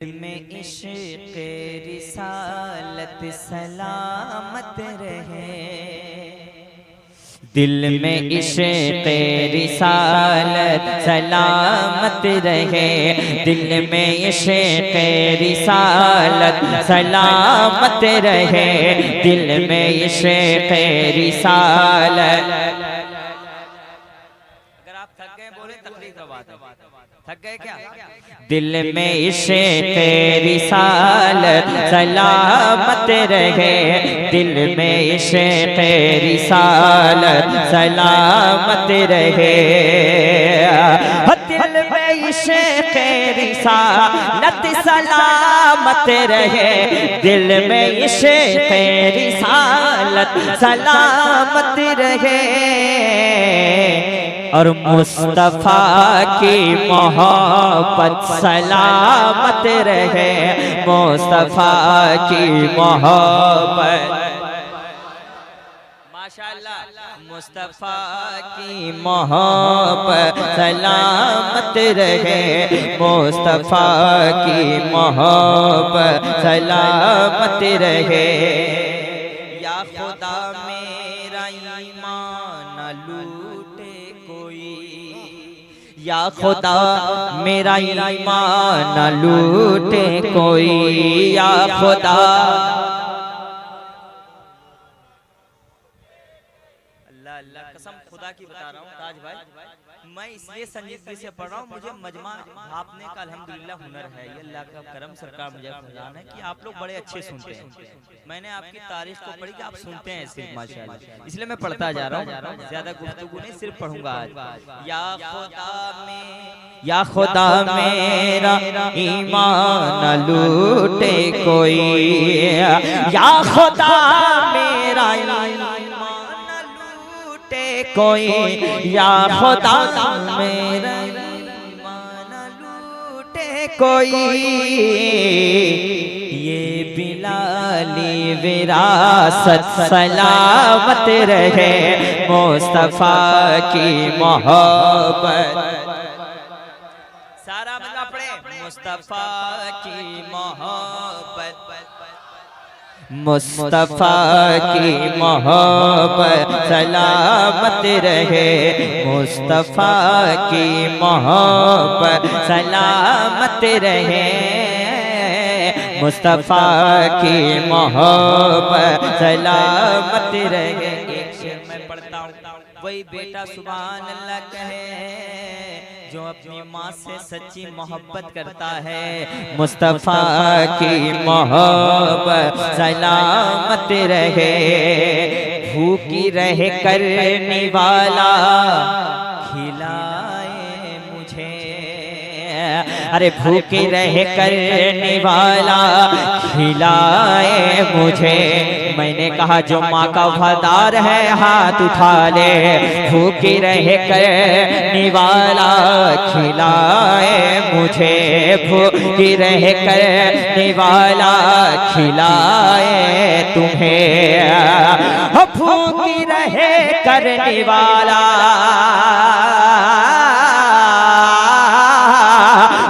में इश्क़ रिसालत सलामत रहे, दिल में इश्क़ रिसालत सलामत रहे, दिल में इश्क़ रिसालत सलामत रहे, दिल में इश्क़ रिसालत। अगर आप थक गए बोले तकलीफ का बात है, थक गए क्या? दिल में इश्क़ रिसालत सलामत रहे, दिल में इश्क़ रिसालत सलामत रहे, दिल में इश्क़ रिसालत सलामत रहे, दिल में इश्क़ रिसालत सलामत रहे, और मुस्तफ़ा की मोहब्बत सलामत रहे, मुस्तफ़ा की मोहब्बत। माशाअल्लाह, मुस्तफ़ा की मोहब्बत सलामत रहे, मुस्तफ़ा की मोहब्बत सलामत रहे। या खुदा मेरा ईमान लूटे कोई, या खुदा मेरा ईमान लूटे कोई, या खुदा। अल्लाह अल्लाह कसम खुदा की बता रहा हूँ ताज भाई, मैं इसलिए संजीदगी से पढ़ रहा हूँ, मुझे मजमा भापने का अल्हम्दुलिल्लाह हुनर है, ये अल्लाह का करम सरकार मुझे फरमान है कि आप लोग बड़े अच्छे सुनते हैं। मैंने आपकी तारीफ को पढ़ी कि आप सुनते हैं सिर्फ, माशाअल्लाह, इसलिए मैं पढ़ता जा रहा हूँ, ज्यादा गुफ्तगू नहीं, सिर्फ पढ़ूंगा आज। या खुदा मेरा ईमान लूटे कोई, या खुदा मेरा कोई, या खुदा मेरा ईमान लूटे कोई, ये बिलाली विरासत सलामत रहे, मुस्तफ़ा की मोहब्बत। सारा बंदा पढ़े, मुस्तफ़ा की मोहब्बत, मुस्तफ़ा की मोहब्बत सलामत रहे, मुस्तफ़ा की मोहब्बत सलामत रहे, मुस्तफ़ा की मोहब्बत सलामत रहे। एक शेर मैं पढ़ता हूँ, वही बेटा सुभान अल्लाह कहे जो अपनी माँ से सच्ची मोहब्बत करता है, मुस्तफ़ा की मोहब्बत सलामत रहे, भूखी रहे करने वाला खिलाए मुझे, अरे भूखी रहे करने वाला खिलाए मुझे, मैंने कहा जो माँ का वफादार है हाथ उठा ले, भूखी रहे करने वाला खिलाए मुझे, भूखी रहे करने वाला खिलाए तुम्हें, भूखी रहे करने वाला,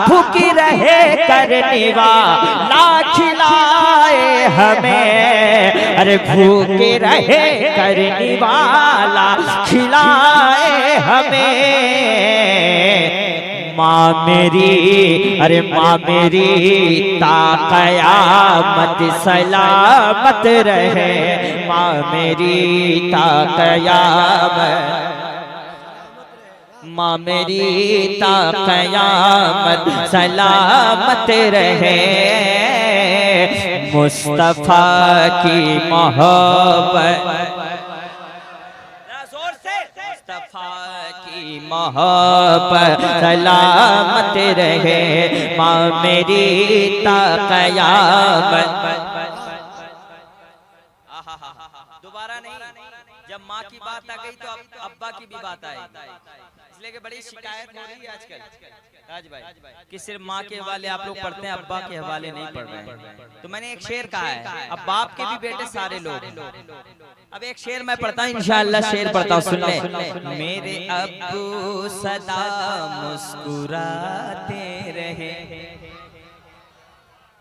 भूखी रहे करने वाला खिलाए हमें, अरे भूखे रहे करने वाला खिलाए हमें। माँ मेरी, अरे माँ मेरी ता क़यामत सलामत रहे, माँ मेरी ता क़यामत, माँ मेरी ता क़यामत सलामत रहे, मुस्तफ़ा की मोहब्बत, जोर से, मुस्तफ़ा की मोहब्बत सलामत रहे, माँ मेरी ता क़यामत। दोबारा नहीं, जब माँ की बात आ गई तो अब्बा की भी बात आई, इसलिए कि बड़ी शिकायत हो रही है आजकल राज भाई कि सिर्फ माँ के हवाले आप लोग पढ़ते हैं, अब्बा के हवाले नहीं पढ़ रहे हैं। तो मैंने एक शेर कहा है, अब बाप के भी बेटे सारे लोग। अब एक शेर मैं पढ़ता हूँ, इंशाअल्लाह शेर पढ़ता हूँ, सुन ले। मेरे अब्बू सदा मुस्कुराते रहे,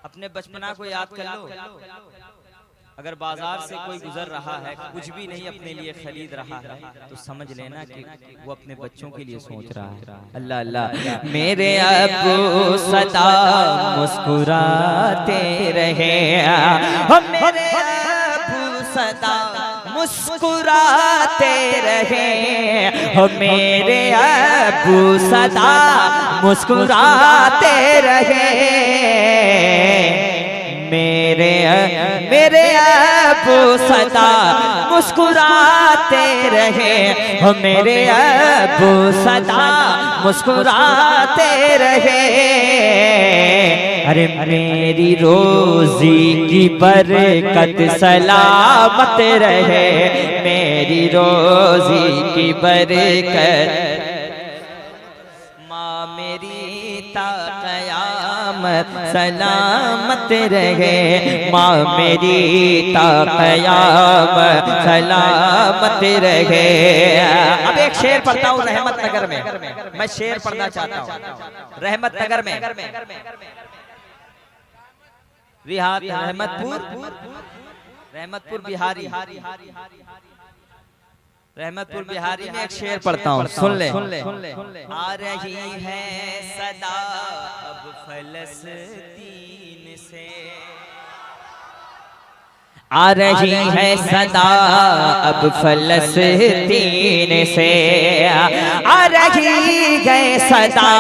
अपने बचपना को याद कर लो। अगर बाजार से कोई गुजर रहा है, कुछ भी नहीं अपने लिए खरीद रहा है, तो समझ लेना कि वो अपने बच्चों के लिए सोच रहा है। अल्लाह अल्लाह। मेरे अब्बू सदा मुस्कुराते रहे, मेरे अब्बू सदा मुस्कुराते रहे, मेरे अब्बू सदा मुस्कुराते रहे, मेरे अब्बू सदा मुस्कुराते रहे, मेरे अब्बू सदा मुस्कुराते रहे। अरे मेरी रोजी की बरकत सलामत रहे, मेरी रोजी की बरकत माँ मेरी ता क़यामत सलामत रहे, माँ मेरी ता क़यामत सलामत रहे। अब एक शेर पढ़ता हूँ रहमत नगर में, मैं शेर पढ़ना चाहता हूँ रहमत नगर में। रहमतपुर बिहारी, रहमतपुर बिहारी में एक शेर पढ़ता हूँ, सुन ले। आ रही है सदा अब फलस्तीन से, आ रही है सदा अब फलस्तीन से, आ रही है सदा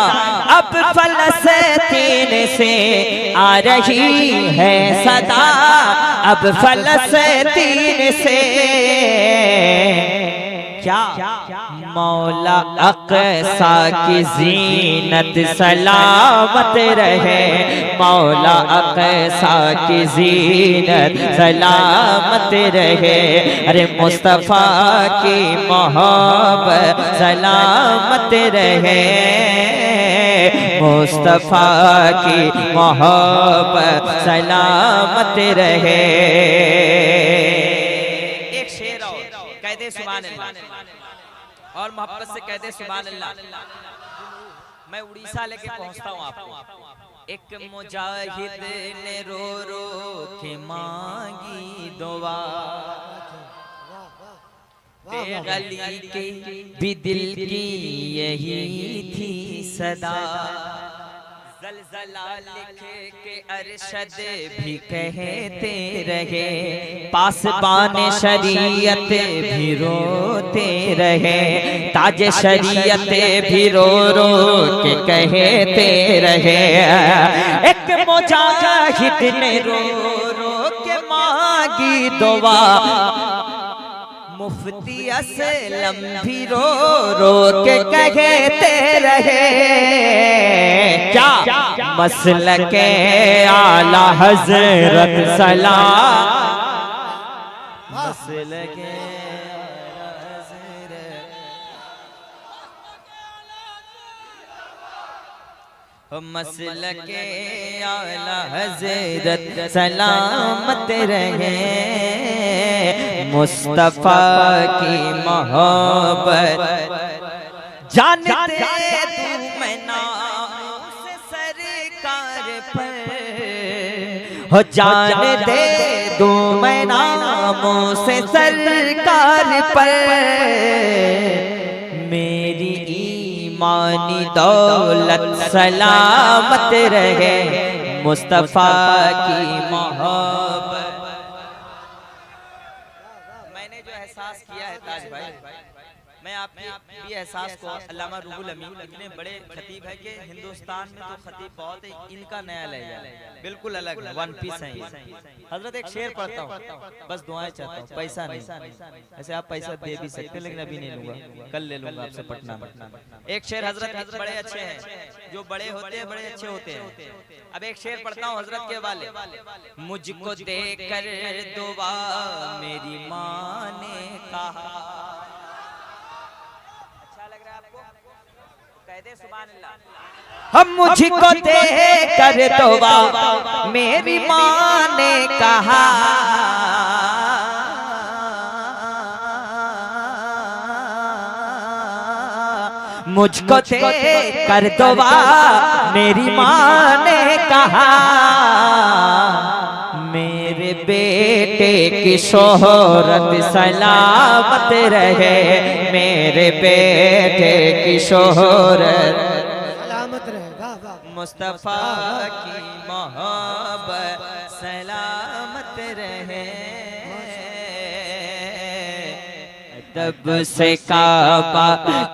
अब फलस्तीन से, आ रही है सदा अब फलस्तीन से। क्या मौला अक़सा की ज़ीनत सलामत रहे, मौला अक़सा की ज़ीनत सलामत रहे। अरे मुस्तफ़ा की मोहब्बत सलामत रहे, मुस्तफ़ा की मोहब्बत सलामत रहे। एक शेर और कह दे सुभान अल्लाह, और मोहब्बत से कह दे सुभान अल्लाह। मैं उड़ीसा लेके पहुंचता हूँ आपको। एक मुजाहिद ने रो रो के मांगी दुआ, गली के भी दिल की यही थी सदा, ज़लज़ला लिखे के अरशद भी कहते रहे, पासबान शरीयत भी रोते रहे, ताज शरीयत भी रो रो के कहते रहे। एक मुजाहिद ने रो रो के मांगी दुआ, मुफ्ती असलम भी रो रो के कहते रहे। क्या मसलके आला हज़रत सलाम, मसलके मसलके आला हज़रत सलामत रहे, मुस्तफ़ा की मोहब्बत जानते तू मैं नाम से सरकार पर, हो जान दे दो मैं नामों से सरकार पर। मेरी ईमानी दौलत सलामत रहे, मुस्तफ़ा की मोहब्बत। मैंने जो एहसास किया है ताज भाई, मैं आपके भी एहसास को, अल्लामा रूहुल अमीन इतने बड़े खतीब है कि हिंदुस्तान में तो खतीब बहुत है, इनका नया लहजा बिल्कुल अलग, वन पीस है। हजरत एक शेर पढ़ता हूँ, बस दुआएं चाहता हूँ, पैसा नहीं। ऐसे आप पैसा दे भी सकते, लेकिन अभी नहीं लूंगा, कल ले लूंगा आपसे पटना में। एक शेर हजरत बड़े अच्छे हैं, जो बड़े होते हैं बड़े अच्छे होते हैं। अब एक शेर पढ़ता हूँ हजरत के वाले। मुझको देकर दुआ मेरी माँ ने कहा, हम मुझको दे कर दुआ मेरी माँ ने कहा, मुझको दे कर दुआ मेरी माँ ने कहा, की शोहरत सलामत रहे, मेरे बेटे की शोहरत सलामत रहे। वाह वाह। मुस्तफा की मोहब्बत सलामत रहे। तब से काबा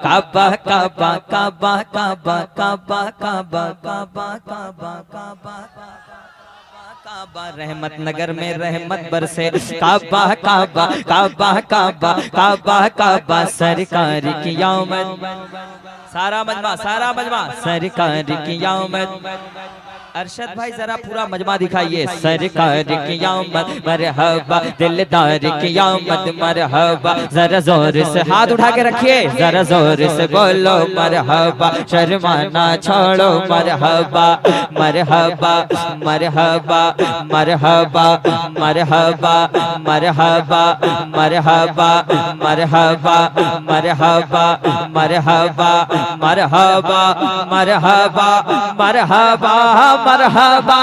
काबा काबा काबा काबा काबा काबा काबा काबा काबा काबा रहमत नगर में रहमत बरसे, काबा काबा काबा काबा काबा काबा सरकार की आमद, सारा मजमा सरकार की आमद। अरशद भाई जरा पूरा मजमा दिखाइए। सरकार की आमद मरहबा, दिलदार की आमद मरहबा, जरा जोर से हाथ उठा के रखिए, जरा जोर से बोलो मरहबा, शर्माना छोड़ो मरहबा मरहबा मरहबा मरहबा मरहबा मरहबा मरहबा मरहबा मरहबा मरहबा मरहबा मरहबा मरहबा मरहबा मरहबा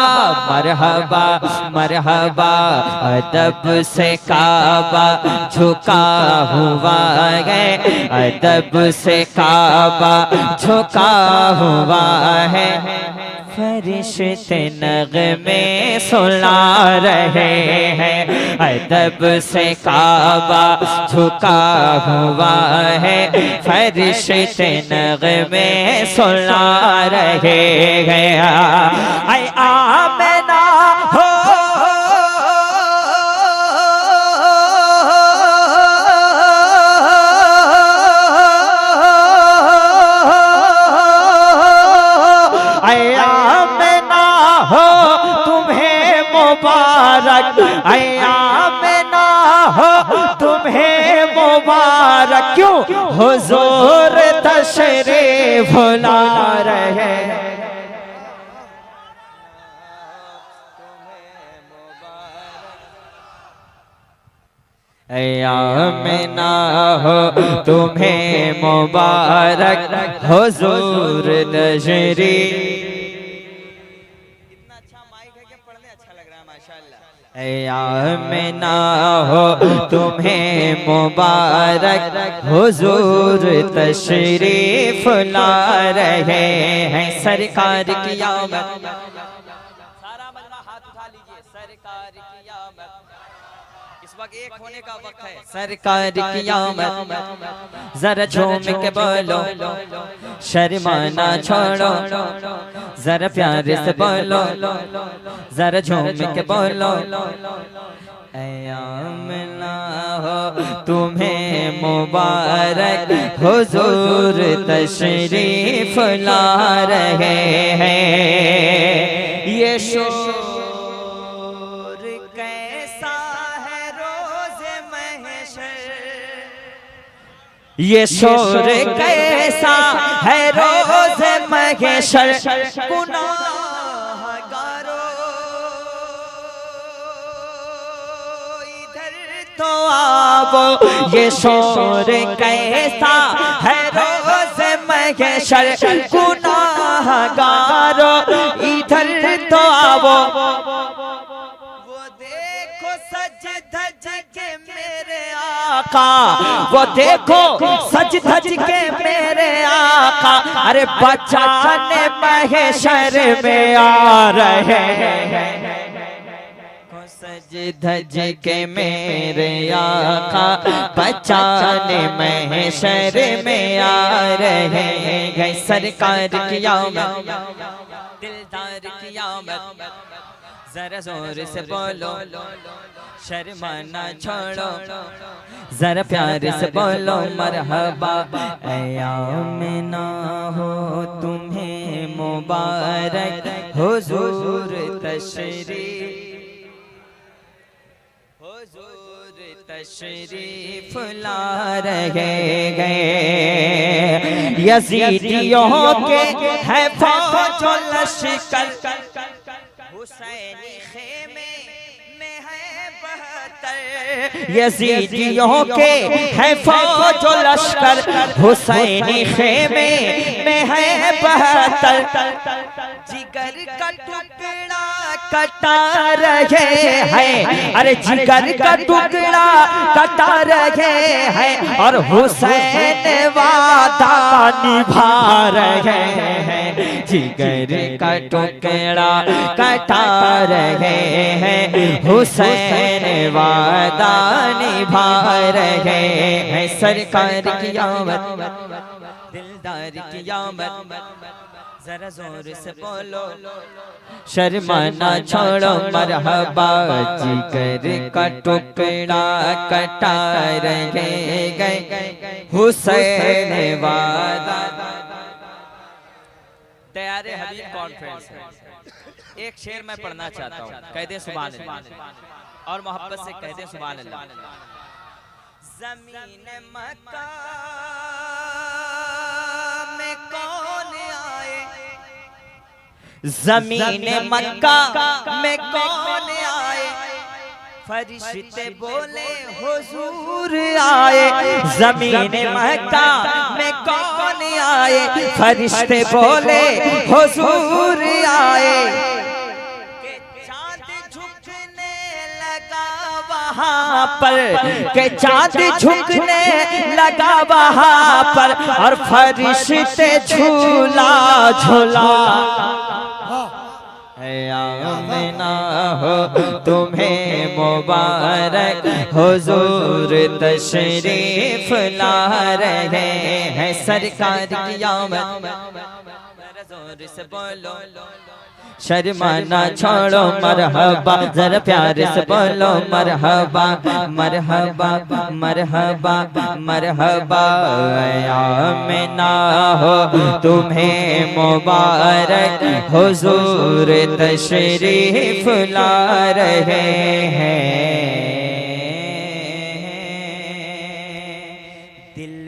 मरहबा। अदब से काबा झुका हुआ है, अदब से काबा झुका हुआ है, फरिश्ते नग़मे सुना रहे हैं। अदब से काबा झुका हुआ है, फरिश्ते नग़मे सुना रहे हैं। ऐ आमिना हो मुबारक, आमिना हो तुम्हें मुबारक, क्यों हुजूर तशरीफ ला रहे हैं। आमिना हो तुम्हें मुबारक, हुजूर तशरीफ। आमिना हो तुम्हें मुबारक, हुजूर तशरीफ ला रहे हैं। सरकार की आमद, सारा मजमा हाथ उठा लीजिए। सरकार की आमद, इस वक्त एक होने का वक्त है। सरकार की आमद, जरा झूम के बोलो, शर्माना छोड़ो, जरा प्यार से बोलो, जरा झूम के बोलो। आमिना हो तुम्हें मुबारक, हुजूर तशरीफ ला रहे हैं। ये शोर कैसा है रोज़े महशर, ये शोर कैसा है रोज़े महशर, गुनाहगारो इधर तो आओ। ये शोर कैसा है रोज़े महशर, गुनाहगारो इधर तो आओ। वो देखो सज धज के मेरे आका, वो देखो सज धज के मेरे आका, अरे बचाने महशर में आ रहे हैं। सज धज के मेरे आका, बचाने महशर में आ रहे हैं। सरकार की आमद, दिलदार की आमद, जरा जोर से बोलो, शर्माना छोड़ो, जरा प्यार से बोलो मरहबा। आमिना हो तुम्हें मुबारक, हुजूर तशरीफ, हुजूर तशरीफ ला रहे गए। यजीदियों के है फौज लश्कर, हुसैनी खेमे में है बहत्तर। यजीदियों के है फौज लश्कर, हुसैनी खेमे में है बहत्तर। जिगर का टुकड़ा कटा रहे हैं, अरे जिगर का टुकड़ा कटा रहे हैं और हुसैन वादा निभा रहे हैं। जिगर का टुकड़ा कटा रहे हैं, हुसैन वादा निभा रहे हैं। सरकार की आमद, दिलदार की आमद, जरा जोर से बोलो, शर्माना छोड़ो मरहबा। जिगर का टुकड़ा कटा रहे गए, हुसैन वादा। तैयार हबीब कॉन्फ्रेंस है। एक शेर मैं पढ़ना चाहता हूँ, कह दे सुभान अल्लाह और मोहब्बत से कह दे सुभान अल्लाह। ज़मीन मक्का में कौन आए, ज़मीन मक्का में कौन आए, फरिश्ते बोले हुजूर आए। ज़मीन मक्का में कौन आए, फरिश्ते बोले हुजूर आए। के चाँद झुकने लगा वहाँ पर, के चाँद झुकने लगा वहाँ पर और फरिश्ते झूला झूला। आमिना हो तुम्हें मुबारक, हुजूर तशरीफ ला रहे हैं। सरकार की आमद, जोर से बोलो, शर्माना छोड़ो मरहबा, जरा प्यार से बोलो मरहबा मरहबा मरहबा मरहबा। आमिना हो तुम्हें मुबारक, हुजूर तशरीफ ला रहे हैं।